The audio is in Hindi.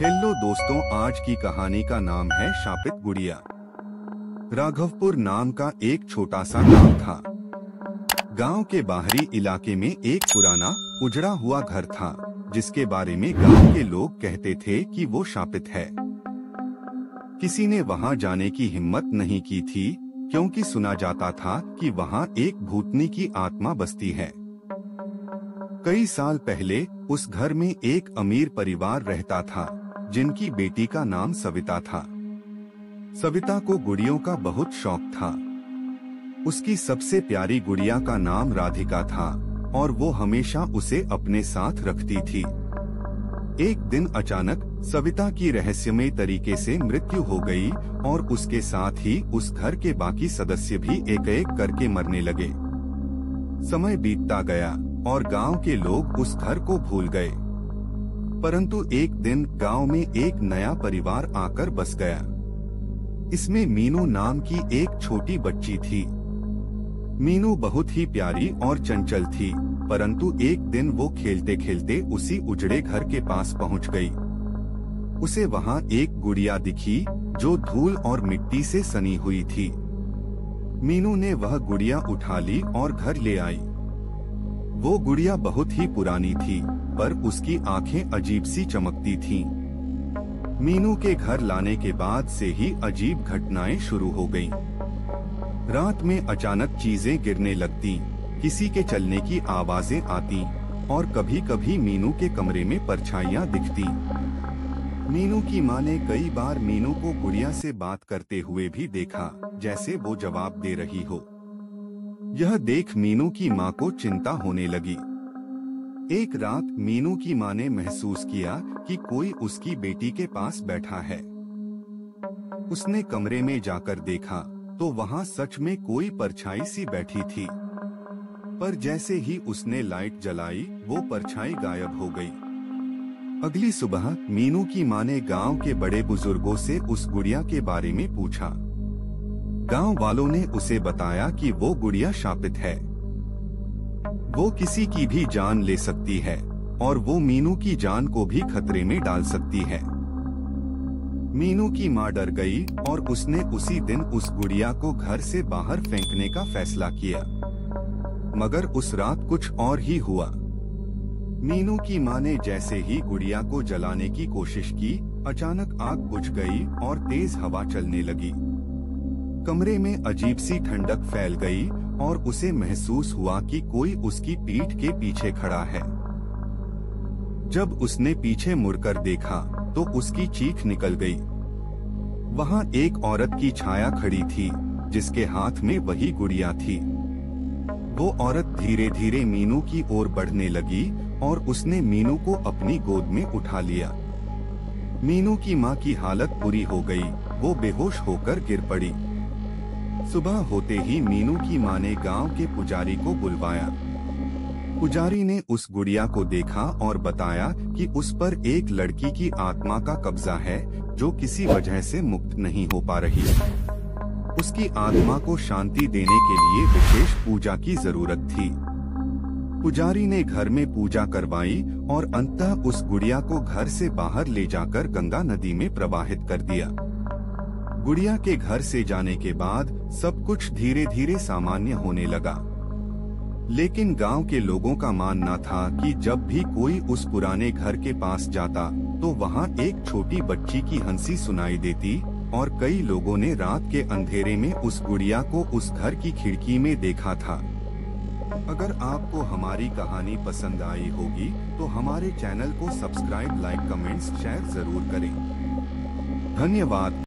हेलो दोस्तों, आज की कहानी का नाम है शापित गुड़िया। राघवपुर नाम का एक छोटा सा गांव था। गांव के बाहरी इलाके में एक पुराना उजड़ा हुआ घर था, जिसके बारे में गांव के लोग कहते थे कि वो शापित है। किसी ने वहां जाने की हिम्मत नहीं की थी, क्योंकि सुना जाता था कि वहां एक भूतनी की आत्मा बसती है। कई साल पहले उस घर में एक अमीर परिवार रहता था, जिनकी बेटी का नाम सविता था। सविता को गुड़ियों का बहुत शौक था। उसकी सबसे प्यारी गुड़िया का नाम राधिका था और वो हमेशा उसे अपने साथ रखती थी। एक दिन अचानक सविता की रहस्यमय तरीके से मृत्यु हो गई और उसके साथ ही उस घर के बाकी सदस्य भी एक एक करके मरने लगे। समय बीतता गया और गांव के लोग उस घर को भूल गए। परंतु एक दिन गांव में एक नया परिवार आकर बस गया। इसमें मीनू नाम की एक छोटी बच्ची थी। मीनू बहुत ही प्यारी और चंचल थी, परंतु एक दिन वो खेलते खेलते उसी उजड़े घर के पास पहुंच गई। उसे वहां एक गुड़िया दिखी जो धूल और मिट्टी से सनी हुई थी। मीनू ने वह गुड़िया उठा ली और घर ले आई। वो गुड़िया बहुत ही पुरानी थी, पर उसकी आंखें अजीब सी चमकती थीं। मीनू के घर लाने के बाद से ही अजीब घटनाएं शुरू हो गईं। रात में अचानक चीजें गिरने लगती, किसी के चलने की आवाजें आती और कभी-कभी मीनू के कमरे में परछाइयां दिखती। मीनू की मां ने कई बार मीनू को गुड़िया से बात करते हुए भी देखा, जैसे वो जवाब दे रही हो। यह देख मीनू की मां को चिंता होने लगी। एक रात मीनू की मां ने महसूस किया कि कोई उसकी बेटी के पास बैठा है। उसने कमरे में जाकर देखा तो वहां सच में कोई परछाई सी बैठी थी। पर जैसे ही उसने लाइट जलाई, वो परछाई गायब हो गई। अगली सुबह मीनू की मां ने गांव के बड़े बुजुर्गों से उस गुड़िया के बारे में पूछा। गांव वालों ने उसे बताया कि वो गुड़िया शापित है। वो किसी की भी जान ले सकती है और वो मीनू की जान को भी खतरे में डाल सकती है। मीनू की मां डर गई और उसने उसी दिन उस गुड़िया को घर से बाहर फेंकने का फैसला किया। मगर उस रात कुछ और ही हुआ। मीनू की मां ने जैसे ही गुड़िया को जलाने की कोशिश की, अचानक आग बुझ गई और तेज हवा चलने लगी। कमरे में अजीब सी ठंडक फैल गई और उसे महसूस हुआ कि कोई उसकी पीठ के पीछे खड़ा है। जब उसने पीछे मुड़कर देखा तो उसकी चीख निकल गई। वहां एक औरत की छाया खड़ी थी, जिसके हाथ में वही गुड़िया थी। वो औरत धीरे धीरे मीनू की ओर बढ़ने लगी और उसने मीनू को अपनी गोद में उठा लिया। मीनू की मां की हालत बुरी हो गई, वो बेहोश होकर गिर पड़ी। सुबह होते ही मीनू की मां ने गांव के पुजारी को बुलवाया। पुजारी ने उस गुड़िया को देखा और बताया कि उस पर एक लड़की की आत्मा का कब्जा है, जो किसी वजह से मुक्त नहीं हो पा रही। उसकी आत्मा को शांति देने के लिए विशेष पूजा की जरूरत थी। पुजारी ने घर में पूजा करवाई और अंततः उस गुड़िया को घर से बाहर ले जाकर गंगा नदी में प्रवाहित कर दिया। गुड़िया के घर से जाने के बाद सब कुछ धीरे धीरे सामान्य होने लगा। लेकिन गांव के लोगों का मानना था कि जब भी कोई उस पुराने घर के पास जाता तो वहां एक छोटी बच्ची की हंसी सुनाई देती और कई लोगों ने रात के अंधेरे में उस गुड़िया को उस घर की खिड़की में देखा था। अगर आपको हमारी कहानी पसंद आई होगी तो हमारे चैनल को सब्सक्राइब, लाइक, कमेंट्स, शेयर जरूर करें। धन्यवाद।